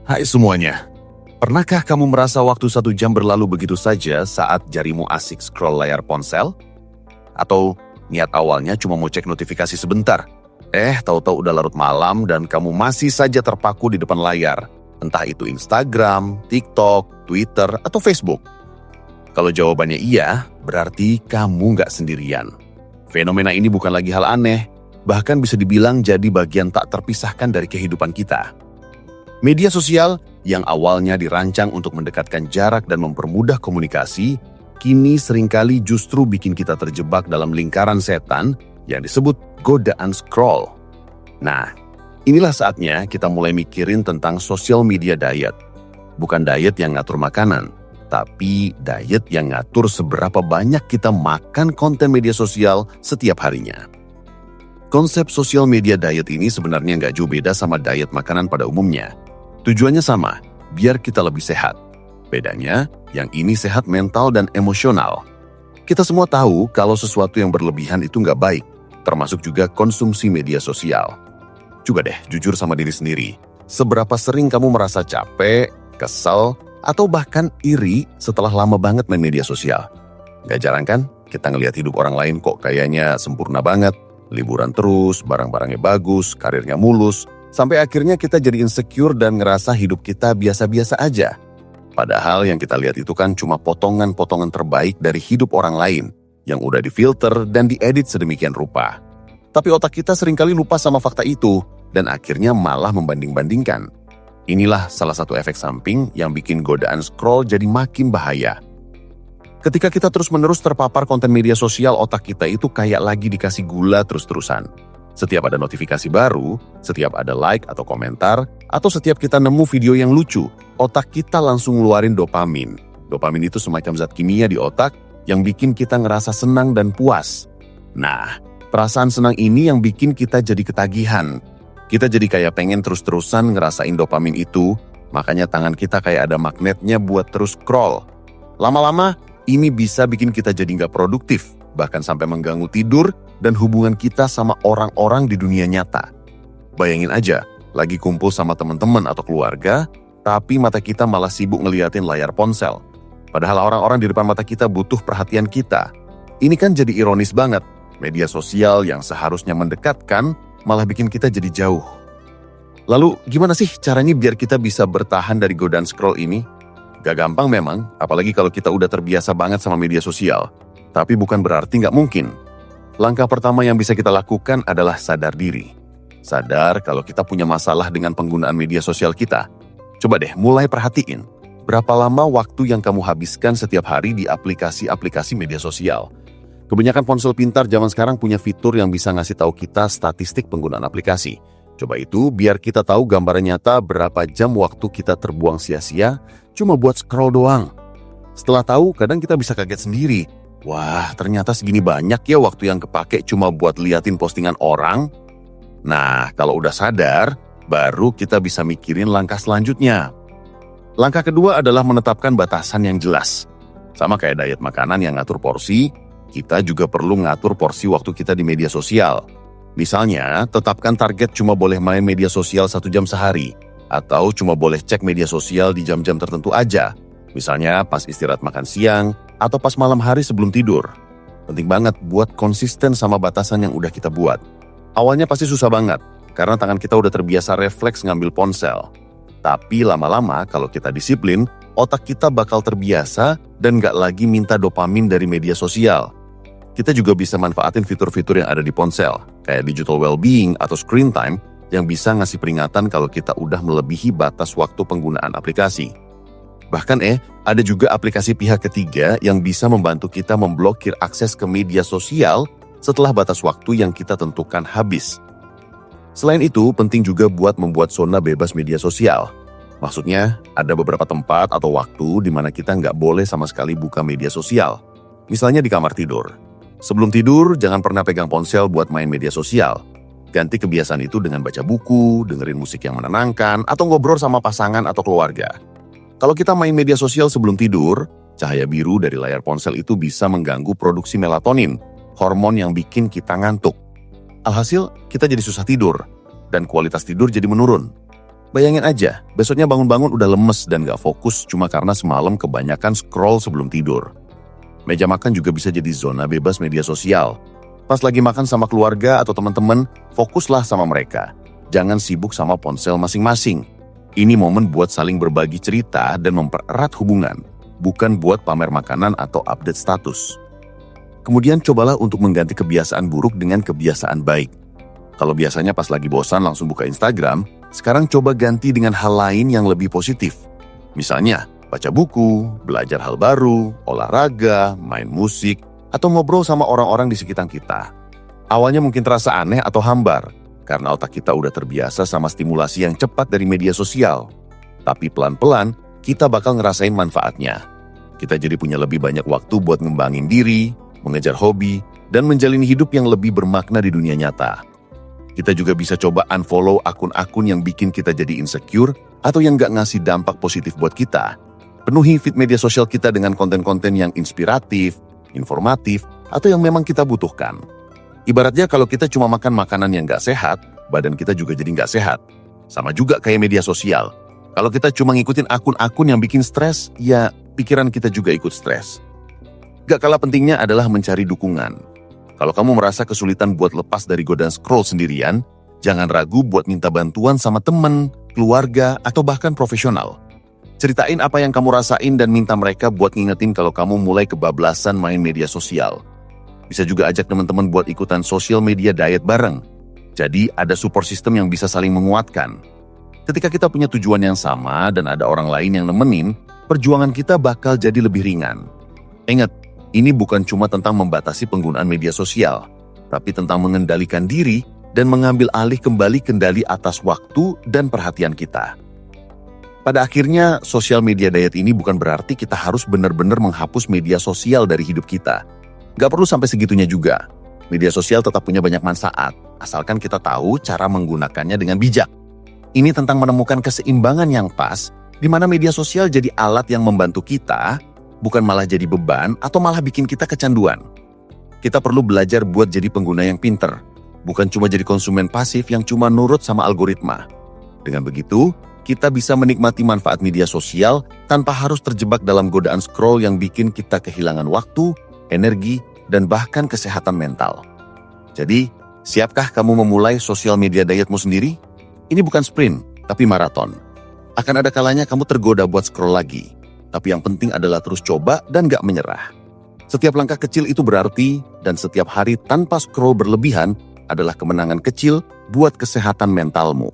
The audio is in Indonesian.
Hai semuanya, pernahkah kamu merasa waktu 1 jam berlalu begitu saja saat jarimu asik scroll layar ponsel? Atau niat awalnya cuma mau cek notifikasi sebentar? Tahu-tahu udah larut malam dan kamu masih saja terpaku di depan layar. Entah itu Instagram, TikTok, Twitter, atau Facebook. Kalau jawabannya iya, berarti kamu nggak sendirian. Fenomena ini bukan lagi hal aneh, bahkan bisa dibilang jadi bagian tak terpisahkan dari kehidupan kita. Media sosial yang awalnya dirancang untuk mendekatkan jarak dan mempermudah komunikasi, kini seringkali justru bikin kita terjebak dalam lingkaran setan yang disebut godaan scroll. Nah, inilah saatnya kita mulai mikirin tentang social media diet. Bukan diet yang ngatur makanan, tapi diet yang ngatur seberapa banyak kita makan konten media sosial setiap harinya. Konsep social media diet ini sebenarnya nggak jauh beda sama diet makanan pada umumnya. Tujuannya sama, biar kita lebih sehat. Bedanya, yang ini sehat mental dan emosional. Kita semua tahu kalau sesuatu yang berlebihan itu nggak baik, termasuk juga konsumsi media sosial. Coba deh jujur sama diri sendiri, seberapa sering kamu merasa capek, kesel, atau bahkan iri setelah lama banget main media sosial? Gak jarang kan, kita ngelihat hidup orang lain kok kayaknya sempurna banget, liburan terus, barang-barangnya bagus, karirnya mulus, sampai akhirnya kita jadi insecure dan ngerasa hidup kita biasa-biasa aja. Padahal yang kita lihat itu kan cuma potongan-potongan terbaik dari hidup orang lain yang udah difilter dan diedit sedemikian rupa. Tapi otak kita seringkali lupa sama fakta itu dan akhirnya malah membanding-bandingkan. Inilah salah satu efek samping yang bikin godaan scroll jadi makin bahaya. Ketika kita terus-menerus terpapar konten media sosial, otak kita itu kayak lagi dikasih gula terus-terusan. Setiap ada notifikasi baru, setiap ada like atau komentar, atau setiap kita nemu video yang lucu, otak kita langsung ngeluarin dopamin. Dopamin itu semacam zat kimia di otak yang bikin kita ngerasa senang dan puas. Nah, perasaan senang ini yang bikin kita jadi ketagihan. Kita jadi kayak pengen terus-terusan ngerasain dopamin itu, makanya tangan kita kayak ada magnetnya buat terus scroll. Lama-lama, ini bisa bikin kita jadi nggak produktif, bahkan sampai mengganggu tidur dan hubungan kita sama orang-orang di dunia nyata. Bayangin aja, lagi kumpul sama teman-teman atau keluarga, tapi mata kita malah sibuk ngeliatin layar ponsel. Padahal orang-orang di depan mata kita butuh perhatian kita. Ini kan jadi ironis banget. Media sosial yang seharusnya mendekatkan, malah bikin kita jadi jauh. Lalu gimana sih caranya biar kita bisa bertahan dari godaan scroll ini? Gak gampang memang, apalagi kalau kita udah terbiasa banget sama media sosial. Tapi bukan berarti gak mungkin. Langkah pertama yang bisa kita lakukan adalah sadar diri. Sadar kalau kita punya masalah dengan penggunaan media sosial kita. Coba deh mulai perhatiin, berapa lama waktu yang kamu habiskan setiap hari di aplikasi-aplikasi media sosial. Kebanyakan ponsel pintar zaman sekarang punya fitur yang bisa ngasih tahu kita statistik penggunaan aplikasi. Coba itu biar kita tahu gambaran nyata berapa jam waktu kita terbuang sia-sia cuma buat scroll doang. Setelah tahu, kadang kita bisa kaget sendiri. Wah, ternyata segini banyak ya waktu yang kepake cuma buat liatin postingan orang. Nah, kalau udah sadar, baru kita bisa mikirin langkah selanjutnya. Langkah kedua adalah menetapkan batasan yang jelas. Sama kayak diet makanan yang ngatur porsi, kita juga perlu ngatur porsi waktu kita di media sosial. Misalnya, tetapkan target cuma boleh main media sosial 1 jam sehari, atau cuma boleh cek media sosial di jam-jam tertentu aja. Misalnya pas istirahat makan siang, atau pas malam hari sebelum tidur. Penting banget buat konsisten sama batasan yang udah kita buat. Awalnya pasti susah banget, karena tangan kita udah terbiasa refleks ngambil ponsel. Tapi lama-lama kalau kita disiplin, otak kita bakal terbiasa dan gak lagi minta dopamin dari media sosial. Kita juga bisa manfaatin fitur-fitur yang ada di ponsel, kayak digital well-being atau screen time, yang bisa ngasih peringatan kalau kita udah melebihi batas waktu penggunaan aplikasi. Bahkan ada juga aplikasi pihak ketiga yang bisa membantu kita memblokir akses ke media sosial setelah batas waktu yang kita tentukan habis. Selain itu, penting juga buat membuat zona bebas media sosial. Maksudnya, ada beberapa tempat atau waktu di mana kita nggak boleh sama sekali buka media sosial. Misalnya di kamar tidur. Sebelum tidur, jangan pernah pegang ponsel buat main media sosial. Ganti kebiasaan itu dengan baca buku, dengerin musik yang menenangkan, atau ngobrol sama pasangan atau keluarga. Kalau kita main media sosial sebelum tidur, cahaya biru dari layar ponsel itu bisa mengganggu produksi melatonin, hormon yang bikin kita ngantuk. Alhasil, kita jadi susah tidur, dan kualitas tidur jadi menurun. Bayangin aja, besoknya bangun-bangun udah lemes dan gak fokus cuma karena semalam kebanyakan scroll sebelum tidur. Meja makan juga bisa jadi zona bebas media sosial. Pas lagi makan sama keluarga atau teman-teman, fokuslah sama mereka. Jangan sibuk sama ponsel masing-masing. Ini momen buat saling berbagi cerita dan mempererat hubungan, bukan buat pamer makanan atau update status. Kemudian cobalah untuk mengganti kebiasaan buruk dengan kebiasaan baik. Kalau biasanya pas lagi bosan langsung buka Instagram, sekarang coba ganti dengan hal lain yang lebih positif. Misalnya, baca buku, belajar hal baru, olahraga, main musik, atau ngobrol sama orang-orang di sekitar kita. Awalnya mungkin terasa aneh atau hambar, karena otak kita udah terbiasa sama stimulasi yang cepat dari media sosial. Tapi pelan-pelan, kita bakal ngerasain manfaatnya. Kita jadi punya lebih banyak waktu buat ngembangin diri, mengejar hobi, dan menjalani hidup yang lebih bermakna di dunia nyata. Kita juga bisa coba unfollow akun-akun yang bikin kita jadi insecure atau yang gak ngasih dampak positif buat kita. Penuhi feed media sosial kita dengan konten-konten yang inspiratif, informatif, atau yang memang kita butuhkan. Ibaratnya kalau kita cuma makan makanan yang gak sehat, badan kita juga jadi gak sehat. Sama juga kayak media sosial. Kalau kita cuma ngikutin akun-akun yang bikin stres, ya pikiran kita juga ikut stres. Gak kalah pentingnya adalah mencari dukungan. Kalau kamu merasa kesulitan buat lepas dari godaan scroll sendirian, jangan ragu buat minta bantuan sama teman, keluarga, atau bahkan profesional. Ceritain apa yang kamu rasain dan minta mereka buat ngingetin kalau kamu mulai kebablasan main media sosial. Bisa juga ajak teman-teman buat ikutan social media diet bareng. Jadi ada support system yang bisa saling menguatkan. Ketika kita punya tujuan yang sama dan ada orang lain yang nemenin, perjuangan kita bakal jadi lebih ringan. Ingat, ini bukan cuma tentang membatasi penggunaan media sosial, tapi tentang mengendalikan diri dan mengambil alih kembali kendali atas waktu dan perhatian kita. Pada akhirnya, social media diet ini bukan berarti kita harus benar-benar menghapus media sosial dari hidup kita. Gak perlu sampai segitunya juga. Media sosial tetap punya banyak manfaat, asalkan kita tahu cara menggunakannya dengan bijak. Ini tentang menemukan keseimbangan yang pas, di mana media sosial jadi alat yang membantu kita, bukan malah jadi beban atau malah bikin kita kecanduan. Kita perlu belajar buat jadi pengguna yang pinter, bukan cuma jadi konsumen pasif yang cuma nurut sama algoritma. Dengan begitu, kita bisa menikmati manfaat media sosial tanpa harus terjebak dalam godaan scroll yang bikin kita kehilangan waktu, energi, dan bahkan kesehatan mental. Jadi, siapkah kamu memulai sosial media dietmu sendiri? Ini bukan sprint, tapi maraton. Akan ada kalanya kamu tergoda buat scroll lagi. Tapi yang penting adalah terus coba dan gak menyerah. Setiap langkah kecil itu berarti, dan setiap hari tanpa scroll berlebihan adalah kemenangan kecil buat kesehatan mentalmu.